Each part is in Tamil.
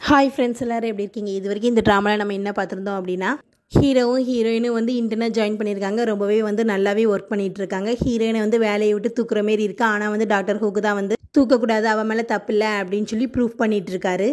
ஹாய் ஃப்ரெண்ட்ஸ், எல்லோரும் எப்படி இருக்கீங்க? இது வரைக்கும் இந்த ட்ராமாவில் நம்ம என்ன பார்த்துருந்தோம் அப்படின்னா, ஹீரோவும் ஹீரோயினும் வந்து இன்டர்னெட் ஜாயின் பண்ணியிருக்காங்க. ரொம்பவே வந்து நல்லாவே ஒர்க் பண்ணிகிட்டு இருக்காங்க. ஹீரோயினை வந்து வேலையை விட்டு தூக்குற மாரி இருக்கா. ஆனால் வந்து டாக்டர் ஹூக்கு தான் வந்து தூக்கக்கூடாது, அவன் மேலே தப்பில்லை அப்படின்னு சொல்லி ப்ரூஃப் பண்ணிகிட்டு இருக்காரு.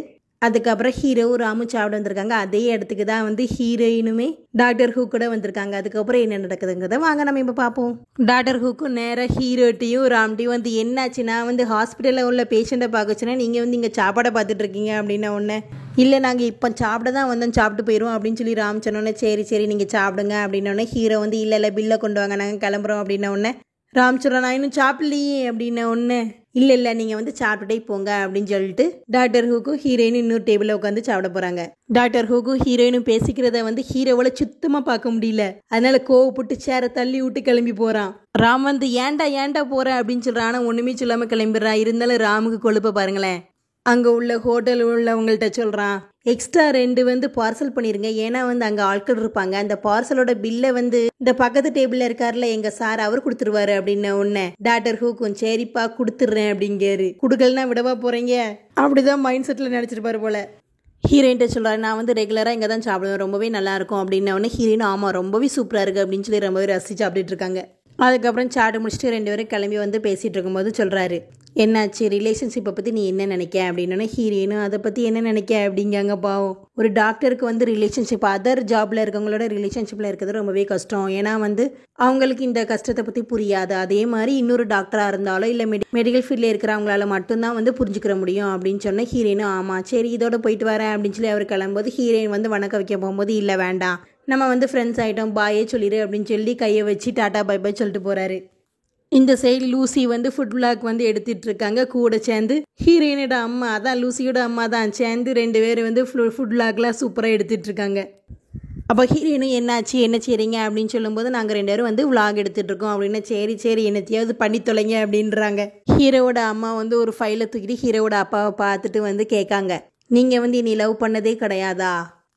அதுக்கப்புறம் ஹீரோவும் ராமும் சாப்பிட வந்திருக்காங்க. அதே இடத்துக்கு தான் வந்து ஹீரோயினுமே டாக்டர் ஹூ கூட வந்திருக்காங்க. அதுக்கப்புறம் என்ன நடக்குதுங்கிறத வாங்க நம்ம இப்போ பார்ப்போம். டாக்டர் ஹூக்கும் நேராக ஹீரோட்டையும் ராம்ட்டையும் வந்து என்னாச்சு, நான் வந்து ஹாஸ்பிட்டலில் உள்ள பேஷண்ட்டை பார்க்க வச்சுன்னா நீங்கள் வந்து இங்கே சாப்பாடை பார்த்துட்டு இருக்கீங்க அப்படின்ன ஒன்று. இல்லை, நாங்கள் இப்போ சாப்பிட தான் வந்தோம், சாப்பிட்டு போயிடுவோம் அப்படின்னு சொல்லி ராம் சொன்னோன்னே சரி சரி நீங்கள் சாப்பிடுங்க அப்படின்னோடனே ஹீரோ வந்து இல்லை பில்லை கொண்டு வாங்க, நாங்கள் கிளம்புறோம் அப்படின்ன உடனே ராம் சொல்கிறேன் நான் இன்னும் சாப்பிட்லையே அப்படின்ன ஒன்று. இல்லை நீங்கள் வந்து சாப்பிட்டுட்டே போங்க அப்படின்னு சொல்லிட்டு டாக்டர் ஹூக்கும் ஹீரோயினும் இன்னொரு டேபிளில் உட்காந்து சாப்பிட போகிறாங்க. டாக்டர் ஹூக்கும் ஹீரோயினும் பேசிக்கிறத வந்து ஹீரோவில் சுத்தமாக பார்க்க முடியல. அதனால கோவப்பட்டு சேரை தள்ளி விட்டு கிளம்பி போகிறான். ராம் வந்து ஏன்டா போகிற அப்படின்னு சொல்கிறான். ஆனால் ஒன்றுமே சொல்லாமல் கிளம்பிடுறான். இருந்தாலும் ராமுக்கு கொழுப்ப பாருங்களேன். அங்கே உள்ள ஹோட்டல் உள்ளவங்கள்ட்ட சொல்கிறான், எக்ஸ்ட்ரா 2 வந்து பார்சல் பண்ணிடுங்க, ஏன்னா வந்து அங்கே ஆட்கள் இருப்பாங்க, அந்த பார்சலோட பில்லை வந்து இந்த பக்கத்து டேபிளில் இருக்கார்ல எங்கள் சார் அவர் கொடுத்துருவாரு அப்படின்னு ஒன்று. டாக்டர் ஹூக்கும் சரிப்பா கொடுத்துட்றேன் அப்படிங்காரு. கொடுக்கலன்னா விடவா போகிறீங்க அப்படிதான் மைண்ட் செட்டில் நினச்சிருப்பாரு போல. ஹீரோயின்ட்ட சொல்கிறாரு, நான் வந்து ரெகுலராக இங்கே தான் சாப்பிடுவேன், ரொம்பவே நல்லாயிருக்கும் அப்படின்ன உடனே ஹீரோயின் ஆமாம் ரொம்பவே சூப்பராக இருக்குது அப்படின்னு சொல்லி ரொம்பவே ரசித்து சாப்பிட்டுட்டு இருக்காங்க. அதுக்கப்புறம் சாப்பிட்டு முடிச்சுட்டு 2 பேரும் கிளம்பி வந்து பேசிகிட்டு இருக்கும்போது சொல்கிறாரு, என்னாச்சு ரிலேஷன்ஷிப்பை பற்றி நீ என்ன நினைக்க அப்படின்னோடனே ஹீரோயினும் அதை பற்றி என்ன நினைக்க அப்படிங்காங்க. பாவம், ஒரு டாக்டருக்கு வந்து ரிலேஷன்ஷிப் அதர் ஜாபில் இருக்கவங்களோட ரிலேஷன்ஷிப்பில் இருக்கிறது ரொம்பவே கஷ்டம். ஏன்னா வந்து அவங்களுக்கு இந்த கஷ்டத்தை பற்றி புரியாது. அதே மாதிரி இன்னொரு டாக்டராக இருந்தாலும் இல்லை மெடிக்கல் ஃபீல்டில் இருக்கிறவங்களால மட்டும்தான் வந்து புரிஞ்சுக்கிற முடியும் அப்படின்னு சொன்ன ஹீரோயினும் ஆமாம் சரி இதோட போயிட்டு வரேன் அப்படின்னு சொல்லி அவர் கிளம்பும்போது ஹீரோயின் வந்து வணக்கம் வைக்க போகும்போது இல்லை வேண்டாம் நம்ம வந்து ஃப்ரெண்ட்ஸ் ஆகிட்டோம் பாயே சொல்லிடு அப்படின்னு சொல்லி கையை வச்சு டாட்டா பை பை சொல்லிட்டு போகிறாரு. இந்த சைடு லூசி வந்து ஃபுட் பிளாக் வந்து எடுத்துகிட்டு இருக்காங்க. கூட சேர்ந்து ஹீரோயினோட அம்மா, அதான் லூசியோட அம்மா தான், சேர்ந்து 2 பேர் வந்து ஃபுட் பிளாக்லாம் சூப்பராக எடுத்துகிட்டு இருக்காங்க. அப்போ ஹீரோயினும் என்னாச்சு என்ன செய்றீங்க அப்படின்னு சொல்லும்போது நாங்கள் 2 பேரும் வந்து விளாக் எடுத்துகிட்டு இருக்கோம் அப்படின்னு. சரி என்னத்தையாவது பண்ணி தொலைங்க அப்படின்றாங்க. ஹீரோவோட அம்மா வந்து ஒரு ஃபைலை தூக்கிட்டு ஹீரோவோட அப்பாவை பார்த்துட்டு வந்து கேட்காங்க, நீங்கள் வந்து இனி லவ் பண்ணதே கிடையாதா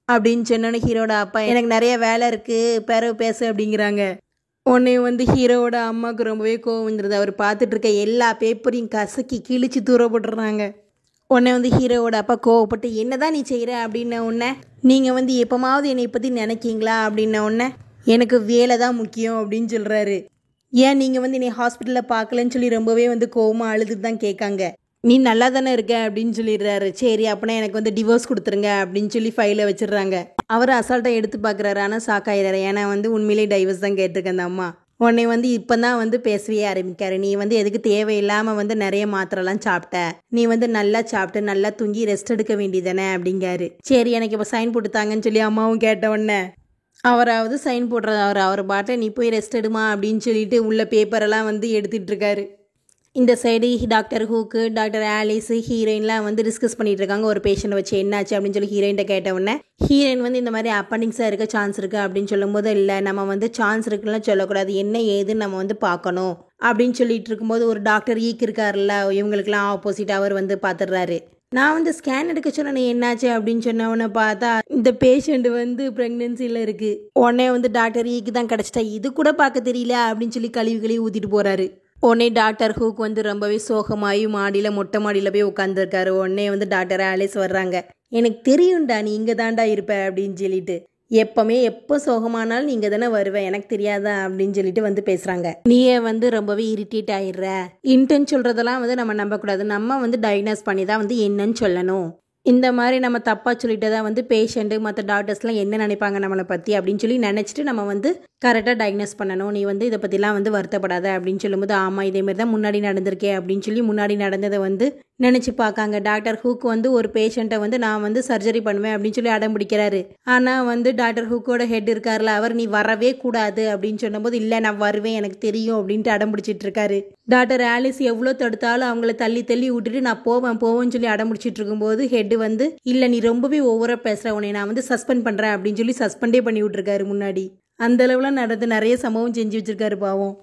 அப்படின்னு சொன்னோன்னே ஹீரோட அப்பா எனக்கு நிறைய வேலை இருக்குது பிறகு பேச அப்படிங்கிறாங்க. உடனே வந்து ஹீரோவோட அம்மாவுக்கு ரொம்பவே கோவம் வந்துடுது. அவர் பார்த்துட்டு இருக்க எல்லா பேப்பரையும் கசக்கி கிழிச்சு தூர போட்டுடுறாங்க. உடனே வந்து ஹீரோவோட அப்பா கோவப்பட்டு என்னதான் நீ செய்கிற அப்படின்ன உடனே நீங்கள் வந்து எப்போமாவது என்னை பற்றி நினைக்கிங்களா அப்படின்ன உடனே எனக்கு வேலை தான் முக்கியம் அப்படின்னு சொல்கிறாரு. ஏன் நீங்கள் வந்து என்னை ஹாஸ்பிட்டலில் பார்க்கலன்னு சொல்லி ரொம்பவே வந்து கோவமாக அழுதுட்டு தான் கேட்காங்க. நீ நல்லா தானே இருக்க அப்படின்னு சொல்லிடுறாரு. சரி அப்படின்னா எனக்கு வந்து டிவோர்ஸ் கொடுத்துருங்க அப்படின்னு சொல்லி ஃபைலை வச்சிடுறாங்க. அவர் அசால்ட்டாக எடுத்து பார்க்குறாரு. ஆனால் ஷாக்காயிடுறாரு. ஏன்னா வந்து உண்மையிலே டைவர்ஸ் தான் கேட்டிருக்கேன் அந்த அம்மா. உடனே வந்து இப்போ தான் வந்து பேசவே ஆரம்பிக்காரு. நீ வந்து எதுக்கு தேவையில்லாமல் வந்து நிறைய மாத்திரைலாம் சாப்பிட்ட, நீ வந்து நல்லா சாப்பிட்டு நல்லா தூங்கி ரெஸ்ட் எடுக்க வேண்டியதானே அப்படிங்காரு. சரி எனக்கு இப்போ சைன் போட்டுத்தாங்கன்னு சொல்லி அம்மாவும் கேட்ட உடனே அவராவது சைன் போடுறாரு. அவர் பாட்டை நீ போய் ரெஸ்ட் எடுமா அப்படின்னு சொல்லிட்டு உள்ள பேப்பரெல்லாம் வந்து எடுத்துகிட்டு இருக்காரு. இந்த சைடு டாக்டர் ஹூக்கு டாக்டர் ஆலிஸ் ஹீரோயின்லாம் வந்து டிஸ்கஸ் பண்ணிட்டு இருக்காங்க. ஒரு பேஷண்ட்டை வச்சு என்னாச்சு அப்படின்னு சொல்லி ஹீரோயின்ட்ட கேட்டவுடனே ஹீரோயின் வந்து இந்த மாதிரி அப்பெண்டிக்ஸாக இருக்க சான்ஸ் இருக்குது அப்படின்னு சொல்லும்போது இல்லை நம்ம வந்து சான்ஸ் இருக்குன்னு சொல்லக்கூடாது, என்ன ஏதுன்னு நம்ம வந்து பார்க்கணும் அப்படின்னு சொல்லிட்டு இருக்கும்போது ஒரு டாக்டர் ஈக் இருக்காருல்ல இவங்களுக்குலாம் ஆப்போசிட் அவர் வந்து பார்த்துடுறாரு. நான் வந்து ஸ்கேன் எடுக்க சொன்னேன் என்னாச்சு அப்படின்னு சொன்னவொன்னே பார்த்தா இந்த பேஷண்ட் வந்து ப்ரெக்னென்சியில் இருக்குது. உடனே வந்து டாக்டர் ஈக்கு தான் கிடச்சிட்டா, இது கூட பார்க்க தெரியல அப்படின்னு சொல்லி கழுவி ஊற்றிட்டு போகிறாரு. உடனே டாக்டர் ஹூக் வந்து ரொம்பவே சோகமாகி மொட்டை மாடியில் போய் உட்காந்துருக்காரு. உடனே வந்து டாக்டர் ஆலிஸ் வர்றாங்க. எனக்கு தெரியும்டா நீ இங்கே தாண்டா இருப்ப அப்படின்னு சொல்லிட்டு, எப்போ சோகமானாலும் நீ இங்கே தானே வருவேன் எனக்கு தெரியாதா அப்படின்னு சொல்லிட்டு வந்து பேசுகிறாங்க. நீயே வந்து ரொம்பவே இரிட்டேட் ஆயிடுற, இன்டென்ட் சொல்கிறதெல்லாம் வந்து நம்ம நம்பக்கூடாது, நம்ம வந்து டயக்னோஸ் பண்ணி தான் வந்து என்னன்னு சொல்லணும். இந்த மாதிரி நம்ம தப்பாக சொல்லிட்டு தான் வந்து பேஷண்ட்டு மற்ற டாக்டர்ஸ்லாம் என்ன நினைப்பாங்க நம்மளை பற்றி அப்படின்னு சொல்லி நினச்சிட்டு நம்ம வந்து கரெக்டாக டயக்னோஸ் பண்ணணும். நீ வந்து இதை பற்றிலாம் வந்து வருத்தப்படாத அப்படின்னு சொல்லும்போது ஆமாம் இதேமாரி தான் முன்னாடி நடந்திருக்கே அப்படின்னு சொல்லி முன்னாடி நடந்ததை வந்து நினச்சி பார்க்காங்க. டாக்டர் ஹூக் வந்து ஒரு பேஷண்ட்டை வந்து நான் வந்து சர்ஜரி பண்ணுவேன் அப்படின்னு சொல்லி அடம் பிடிக்கிறாரு. ஆனால் வந்து டாக்டர் ஹூக்கோட ஹெட் இருக்கார்ல அவர் நீ வரவே கூடாது அப்படின்னு சொன்னபோது இல்லை நான் வருவேன் எனக்கு தெரியும் அப்படின்ட்டு அடம் பிடிச்சிட்டு இருக்காரு. டாக்டர் ஆலிஸ் எவ்வளோ தடுத்தாலும் அவங்கள தள்ளி விட்டுட்டு நான் போவேன்னு சொல்லி அடம் பிடிச்சிட்டு இருக்கும்போது ஹெட் வந்து இல்லை நீ ரொம்பவே ஓவராக பேசுகிற, உன்னை நான் வந்து சஸ்பெண்ட் பண்ணுறேன் அப்படின்னு சொல்லி சஸ்பெண்டே பண்ணி விட்டுருக்காரு. முன்னாடி அந்த அளவுலாம் நடந்து நிறைய சம்பவம் செஞ்சு வச்சிருக்காரு பாவம்.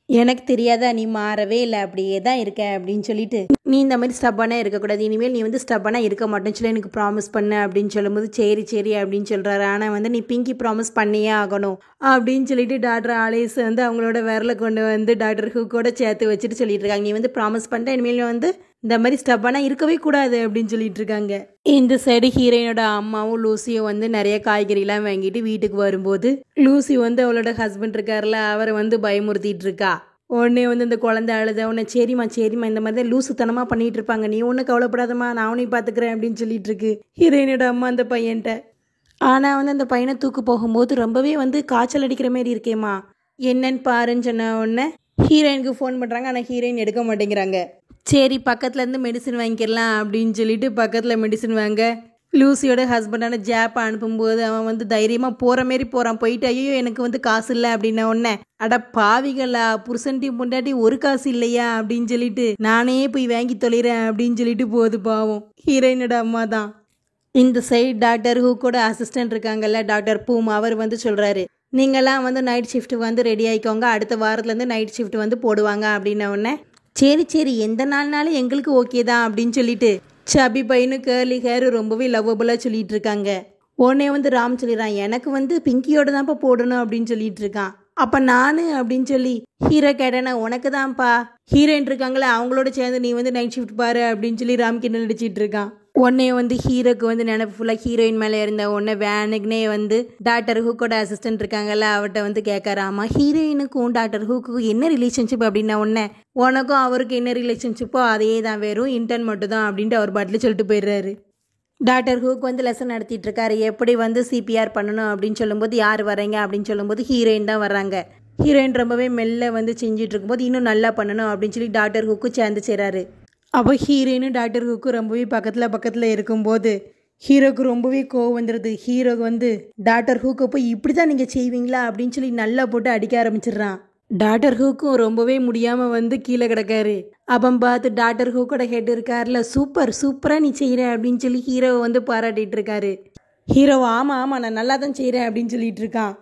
எனக்கு தெரியாதா நீ மாறவே இல்லை அப்படியே தான் இருக்க அப்படின்னு சொல்லிட்டு நீ இந்த மாதிரி ஸ்டப்பானாக இருக்கக்கூடாது, இனிமேல் நீ வந்து ஸ்டப்பானாக இருக்க மாட்டேன்னு சொல்லி எனக்கு ப்ராமிஸ் பண்ண அப்படின்னு சொல்லும்போது சரி அப்படின்னு சொல்கிறாரு. ஆனால் வந்து நீ பிங்கி ப்ராமிஸ் பண்ணியே ஆகணும் அப்படின்னு சொல்லிட்டு டாக்டர் ஆலிஸ் வந்து அவங்களோட விரலை கொண்டு வந்து டாக்டர் ஹூக்கோட சேர்த்து வச்சுட்டு சொல்லிட்டு இருக்காங்க. நீ வந்து ப்ராமிஸ் பண்ணிட்டு இனிமேல் வந்து இந்த மாதிரி ஸ்டப்பானா இருக்கவே கூடாது அப்படின்னு சொல்லிட்டு இருக்காங்க. இந்த சைடு ஹீரோயினோட அம்மாவும் லூசியும் வந்து நிறைய காய்கறிலாம் வாங்கிட்டு வீட்டுக்கு வரும்போது லூசி வந்து அவளோட ஹஸ்பண்ட் இருக்கார்ல அவரை வந்து பயமுறுத்திட்டு இருக்கா. உடனே வந்து இந்த குழந்தை அழுத உடனே சரிம்மா இந்த மாதிரி தான் லூசுத்தனமாக பண்ணிட்டு இருப்பாங்க, நீ ஒன்றும் கவலைப்படாதம்மா நான் உன்னையும் பார்த்துக்கிறேன் அப்படின்னு சொல்லிட்டு இருக்கு ஹீரோயினோட அம்மா அந்த பையன்ட்ட. ஆனால் வந்து அந்த பையனை தூக்கு போகும்போது ரொம்பவே வந்து காய்ச்சல் அடிக்கிற மாதிரி இருக்கேம்மா, என்னன்னு பாருன்னு சொன்ன உடனே ஹீரோயினுக்கு ஃபோன் பண்ணுறாங்க. ஆனால் ஹீரோயின் எடுக்க மாட்டேங்கிறாங்க. சரி பக்கத்துலேருந்து மெடிசன் வாங்கிக்கலாம் அப்படின்னு சொல்லிட்டு பக்கத்தில் மெடிசன் வாங்க லூசியோட ஹஸ்பண்டான ஜாப்பை அனுப்பும்போது அவன் வந்து தைரியமாக போகிற மாரி போகிறான். போயிட்டு ஐயோ எனக்கு வந்து காசு இல்லை அப்படின்ன உடனே அட பாவிகளா புருஷன்ட்டி முண்டாட்டி ஒரு காசு இல்லையா அப்படின்னு சொல்லிட்டு நானே போய் வாங்கி தொலைகிறேன் அப்படின்னு சொல்லிட்டு போகுது பாவம் ஹீரோயினோட அம்மா தான். இந்த சைடு டாக்டர் ஹூக்கோட அசிஸ்டன்ட் இருக்காங்கல்ல டாக்டர் பூம், அவர் வந்து சொல்கிறாரு நீங்கள்லாம் வந்து நைட் ஷிஃப்ட் வந்து ரெடி ஆகிக்கோங்க, அடுத்த வாரத்துலேருந்து நைட் ஷிஃப்ட் வந்து போடுவாங்க அப்படின்ன உடனே சரி எந்த நாள்னாலும் எங்களுக்கு ஓகே தான் அப்படின்னு சொல்லிட்டு சபி பையனும் கேர்லி ஹேர் ரொம்பவே லவ்வபுளாக சொல்லிட்டு இருக்காங்க. உடனே வந்து ராம் சொல்லிடுறான் எனக்கு வந்து பிங்கியோட தான்ப்பா போடணும் அப்படின்னு சொல்லிட்டு இருக்கான். அப்போ நான் அப்படின்னு சொல்லி ஹீரோ கேட்டேன்னா உனக்கு தான்ப்பா ஹீரோயின் இருக்காங்களே அவங்களோட சேர்ந்து நீ வந்து நைட் ஷிஃப்ட் பாரு அப்படின்னு சொல்லி ராம் கிட்ட நடிச்சிட்டு இருக்கான். உடனே வந்து ஹீரோக்கு வந்து நினைப்பு ஃபுல்லாக ஹீரோயின் மேலே இருந்த உடனே வேனுக்குனே வந்து டாக்டர் ஹூக்கோட அசிஸ்டன்ட் இருக்காங்கல்ல அவர்கிட்ட வந்து கேட்கறாமா ஹீரோயினுக்கும் டாக்டர் ஹூக்கும் என்ன ரிலேஷன்ஷிப் அப்படின்னா உடனே உனக்கும் அவருக்கு என்ன ரிலேஷன்ஷிப்போ அதே தான் வெறும் இன்டர்ன் மட்டும் தான் அப்படின்ட்டு அவர் பாட்டில் சொல்லிட்டு போயிடுறாரு. டாக்டர் ஹூக் வந்து லெசன் நடத்திட்டு இருக்காரு எப்படி வந்து சிபிஆர் பண்ணணும் அப்படின்னு சொல்லும்போது யார் வரீங்க அப்படின்னு சொல்லும்போது ஹீரோயின் தான் வர்றாங்க. ஹீரோயின் ரொம்பவே மெல்ல வந்து செஞ்சுட்டு இருக்கும்போது இன்னும் நல்லா பண்ணணும் அப்படின்னு சொல்லி டாக்டர் ஹூக்கும் சேர்ந்து செய்கிறாரு. அப்போ ஹீரோயினும் டாக்டர் ஹூக்கும் ரொம்பவே பக்கத்தில் இருக்கும்போது ஹீரோக்கு ரொம்பவே கோவம் வந்துடுது. ஹீரோக்கு வந்து டாக்டர் ஹூக்கை போய் இப்படி தான் நீங்கள் செய்வீங்களா அப்படின்னு சொல்லி நல்லா போட்டு அடிக்க ஆரம்பிச்சிடுறான். டாக்டர் ஹூக்கும் ரொம்பவே முடியாமல் வந்து கீழே கிடக்காரு. அப்போ பார்த்து டாக்டர் ஹூக்கோட ஹெட் இருக்கார்ல சூப்பராக நீ செய்கிற அப்படின்னு சொல்லி ஹீரோவை வந்து பாராட்டிகிட்டு இருக்காரு. ஹீரோ ஆமாம் நான் நல்லா தான் செய்கிறேன் அப்படின்னு சொல்லிட்டு இருக்கான்.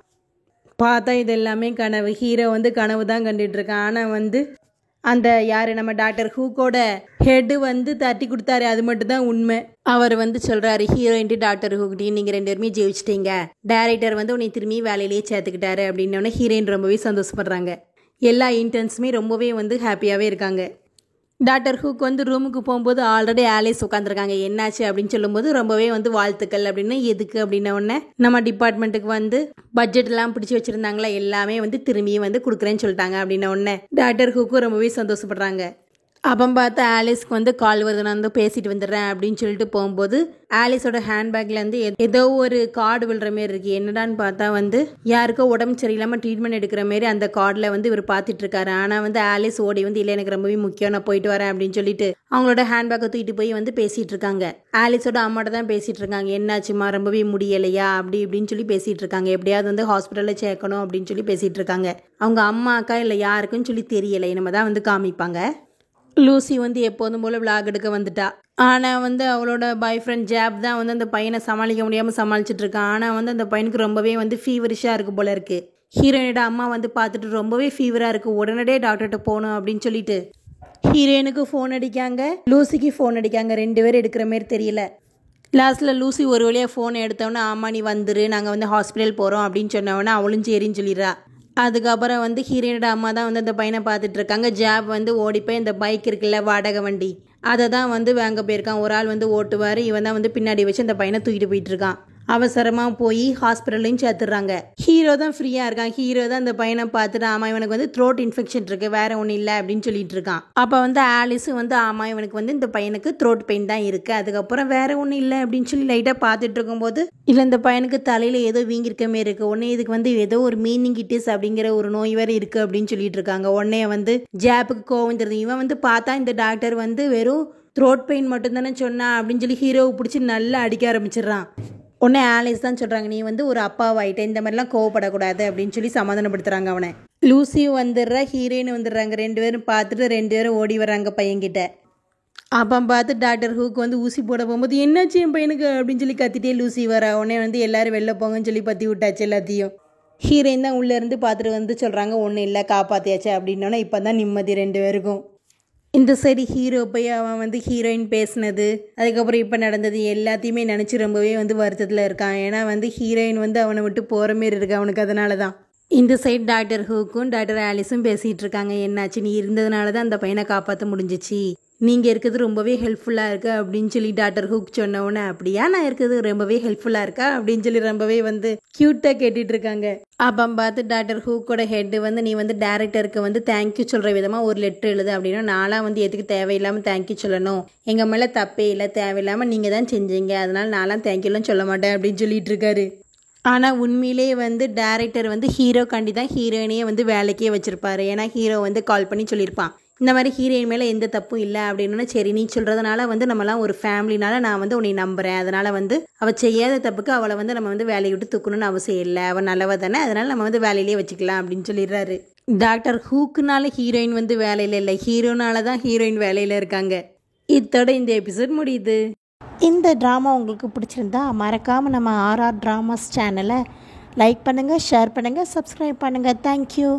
பார்த்தா இது எல்லாமே கனவு. ஹீரோ வந்து கனவு தான் கண்டுட்டு இருக்கான். ஆனால் வந்து அந்த யார் நம்ம டாக்டர் ஹூக்கோட ஹெட்டு வந்து தட்டி கொடுத்தாரு அது மட்டும் தான் உண்மை. அவர் வந்து சொல்கிறாரு ஹீரோயின்ட்டு டாக்டர் ஹூக்கிட்டையும் நீங்கள் 2 பேருமே ஜெயிச்சிட்டீங்க, டைரக்டர் வந்து உன்னை திரும்பி வேலையிலேயே சேர்த்துக்கிட்டாரு அப்படின்னோடனே ஹீரோயின் ரொம்பவே சந்தோஷப்படுறாங்க. எல்லா இன்டர்ன்ஸுமே ரொம்பவே வந்து ஹாப்பியாகவே இருக்காங்க. டாக்டர் ஹூக் வந்து ரூமுக்கு போகும்போது ஆல்ரெடி ஆலிஸ் உட்காந்துருக்காங்க. என்னாச்சு அப்படின்னு சொல்லும்போது ரொம்பவே வந்து வாழ்த்துக்கள் அப்படின்னு எதுக்கு அப்படின்ன உடனே நம்ம டிபார்ட்மெண்ட்டுக்கு வந்து பட்ஜெட்லாம் பிடிச்சி வச்சுருந்தாங்களா எல்லாமே வந்து திரும்பியும் வந்து கொடுக்குறேன்னு சொல்லிட்டாங்க அப்படின்ன உடனே டாக்டர் ஹூக்கும் ரொம்பவே சந்தோஷப்படுறாங்க. அப்போ பார்த்து ஆலிஸ்க்கு வந்து கால் வருது நான் வந்து பேசிட்டு வந்துடுறேன் அப்படின்னு சொல்லிட்டு போகும்போது ஆலிஸோட ஹேண்ட்பேக்லேருந்து ஏதோ ஒரு கார்டு விழுற மாரி இருக்குது. என்னடான்னு பார்த்தா வந்து யாருக்கோ உடம்பு சரியில்லாமல் ட்ரீட்மெண்ட் எடுக்கிற மாரி அந்த கார்டில் வந்து இவர் பார்த்துட்டு இருக்காரு. ஆனால் வந்து ஆலிஸ் ஓடி வந்து இல்லை எனக்கு ரொம்பவே முக்கியம் நான் போயிட்டு வரேன் அப்படின்னு சொல்லிட்டு அவங்களோட ஹேண்ட்பேக்கை தூக்கிட்டு போய் வந்து பேசிகிட்டு இருக்காங்க. ஆலிஸோட அம்மாட்ட தான் பேசிகிட்டு இருக்காங்க. என்னாச்சுமா ரொம்பவே முடியலையா அப்படி இப்படின்னு சொல்லி பேசிகிட்டு இருக்காங்க. எப்படியாவது வந்து ஹாஸ்பிட்டலில் சேர்க்கணும் அப்படின்னு சொல்லி பேசிகிட்டு இருக்காங்க. அவங்க அம்மாக்கா இல்லை யாருக்குன்னு சொல்லி தெரியலை, நம்ம தான் வந்து காமிப்பாங்க. லூசி வந்து எப்போதும் போல் விளாக் எடுக்க வந்துட்டா. ஆனால் வந்து அவளோட பாய் ஃப்ரெண்ட் ஜாப் தான் வந்து அந்த பையனை சமாளிக்க முடியாமல் சமாளிச்சுட்டு இருக்கான். ஆனால் வந்து அந்த பையனுக்கு ரொம்பவே வந்து ஃபீவரிஷாக இருக்குது போல இருக்குது. ஹீரோயினோட அம்மா வந்து பார்த்துட்டு ரொம்பவே ஃபீவராக இருக்குது, உடனடியே டாக்டர்கிட்ட போகணும் அப்படின்னு சொல்லிட்டு ஹீரோயினுக்கு ஃபோன் அடிக்காங்க, லூசிக்கு ஃபோன் அடிக்காங்க. 2 பேரும் எடுக்கிற மாரி தெரியல. லாஸ்ட்டில் லூசி ஒரு வழியாக ஃபோனை எடுத்தோன்னே ஆமாம் நீ வந்துரு நாங்கள் வந்து ஹாஸ்பிட்டல் போகிறோம் அப்படின்னு சொன்னவொன்னே அவளும் சரின்னு சொல்லிடுறா. அதுக்கப்புறம் வந்து ஹீரோயினோட அம்மா தான் வந்து அந்த பையனை பார்த்துட்டு இருக்காங்க. ஜாப் வந்து ஓடி போய் இந்த பைக் இருக்குல்ல வாடகை வண்டி அதை தான் வந்து வாங்க போயிருக்கான். ஒரு ஆள் வந்து ஓட்டுவார், இவன் தான் வந்து பின்னாடி வச்சு அந்த பையனை தூக்கிட்டு போயிட்டு இருக்கான். அவசரமாக போய் ஹாஸ்பிட்டல்லையும் சேர்த்துடுறாங்க. ஹீரோ தான் ஃப்ரீயாக இருக்கான். ஹீரோ தான் அந்த பையனை பார்த்துட்டு ஆமாம் இவனுக்கு வந்து த்ரோட் இன்ஃபெக்ஷன் இருக்குது வேறு ஒன்றும் இல்லை அப்படின்னு சொல்லிட்டு இருக்கான். அப்போ வந்து ஆலிஸும் வந்து ஆமாம் இவனுக்கு வந்து இந்த பையனுக்கு த்ரோட் பெயின் தான் இருக்குது, அதுக்கப்புறம் வேறு ஒன்றும் இல்லை அப்படின்னு சொல்லி லைட்டாக பார்த்துட்டு இருக்கும்போது இல்லை இந்த பையனுக்கு தலையில் ஏதோ வீங்கிருக்க மாரி இருக்குது, உடனே இதுக்கு வந்து ஏதோ ஒரு மீனிங்கிட்டிஸ் அப்படிங்கிற ஒரு நோய் வேறு இருக்குது அப்படின்னு சொல்லிட்டு இருக்காங்க. உடனே வந்து ஜாப்புக்கு கோவம் தருது. இவன் வந்து பார்த்தா இந்த டாக்டர் வந்து வெறும் த்ரோட் பெயின் மட்டும்தானே சொன்னா அப்படின்னு சொல்லி ஹீரோவை பிடிச்சி நல்லா அடிக்க ஆரம்பிச்சிடுறான். உடனே ஆலிஸ் தான் சொல்கிறாங்க நீ வந்து ஒரு அப்பாவாயிட்ட இந்த மாதிரிலாம் கோவப்படக்கூடாது அப்படின்னு சொல்லி சமாதானப்படுத்துகிறாங்க அவனை. லூசியும் வந்துடுறா, ஹீரோயின் வந்துடுறாங்க. 2 பேரும் பார்த்துட்டு 2 பேரும் ஓடி வர்றாங்க பையன்கிட்ட. அப்போ பார்த்து டாக்டர் ஹூக் வந்து ஊசி போட போகும்போது என்னாச்சு என் பையனுக்கு அப்படின்னு சொல்லி கத்திட்டே லூசி வரா. உடனே வந்து எல்லோரும் வெளில போங்கன்னு சொல்லி பற்றி விட்டாச்சு எல்லாத்தையும். ஹீரோயின் தான் உள்ளேருந்து பார்த்துட்டு வந்து சொல்கிறாங்க ஒன்றும் இல்லை காப்பாற்றியாச்சு அப்படின்னோன்னா இப்போ தான் நிம்மதி 2 பேருக்கும். இந்த சைடு ஹீரோ போய் அவன் வந்து ஹீரோயின் பேசினது அதுக்கப்புறம் இப்போ நடந்தது எல்லாத்தையுமே நினச்சி ரொம்பவே வந்து வருத்தத்தில் இருக்கான். ஏன்னா வந்து ஹீரோயின் வந்து அவனை விட்டு போகிற மாரி இருக்கு அவனுக்கு. அதனால தான் இந்த சைடு டாக்டர் ஹூக்கும் டாக்டர் ஆலிஸும் பேசிகிட்டு இருக்காங்க. என்னாச்சு நீ இருந்ததுனால தான் அந்த பையனை காப்பாற்ற முடிஞ்சிச்சு, நீங்கள் இருக்கிறது ரொம்பவே ஹெல்ப்ஃபுல்லாக இருக்குது அப்படின்னு சொல்லி டாக்டர் ஹூக் சொன்னோன்னே, அப்படியா நான் இருக்கிறது ரொம்பவே ஹெல்ப்ஃபுல்லாக இருக்கா அப்படின்னு சொல்லி ரொம்பவே வந்து க்யூட்டாக கேட்டுட்டு இருக்காங்க. அப்போ பார்த்து டாக்டர் ஹூக்கோட ஹெட்டு வந்து, நீ வந்து டேரக்டருக்கு வந்து தேங்க்யூ சொல்கிற விதமாக ஒரு லெட்டர் எழுது அப்படின்னா, நான்லாம் வந்து எதுக்கு தேவையில்லாமல் தேங்க்யூ சொல்லணும், எங்கள் மேலே தப்பே இல்லை, தேவையில்லாமல் நீங்கள் தான் செஞ்சீங்க, அதனால் நான்லாம் தேங்க்யூலாம் சொல்ல மாட்டேன் அப்படின்னு சொல்லிட்டு இருக்காரு. ஆனால் உண்மையிலே வந்து டேரக்டர் வந்து ஹீரோக்காண்டி தான் ஹீரோயினையே வந்து வேலைக்கே வச்சுருப்பாரு. ஏன்னா ஹீரோ வந்து கால் பண்ணி சொல்லியிருப்பான், இந்த மாதிரி ஹீரோயின் மேலே எந்த தப்பும் இல்லை அப்படின்னு. சரி, நீ சொல்கிறதுனால வந்து நம்மலாம் ஒரு ஃபேமிலினால நான் வந்து உன்னை நம்புகிறேன், அதனால் வந்து அவள் செய்யாத தப்புக்கு அவளை வந்து நம்ம வந்து வேலையை விட்டு தூக்கணும்னு அவசியம் இல்லை, அவள் நல்லவ தானே, அதனால் நம்ம வந்து வேலையிலே வச்சுக்கலாம் அப்படின்னு சொல்லிடுறாரு. டாக்டர் ஹூக்குனால ஹீரோயின் வந்து வேலையில் இல்லை, ஹீரோனால தான் ஹீரோயின் வேலையில் இருக்காங்க. இத்தோட இந்த எபிசோட் முடியுது. இந்த ட்ராமா உங்களுக்கு பிடிச்சிருந்தா மறக்காமல் நம்ம ஆர்ஆர் ட்ராமாஸ் சேனலை லைக் பண்ணுங்கள், ஷேர் பண்ணுங்கள், சப்ஸ்கிரைப் பண்ணுங்கள். தேங்க்யூ.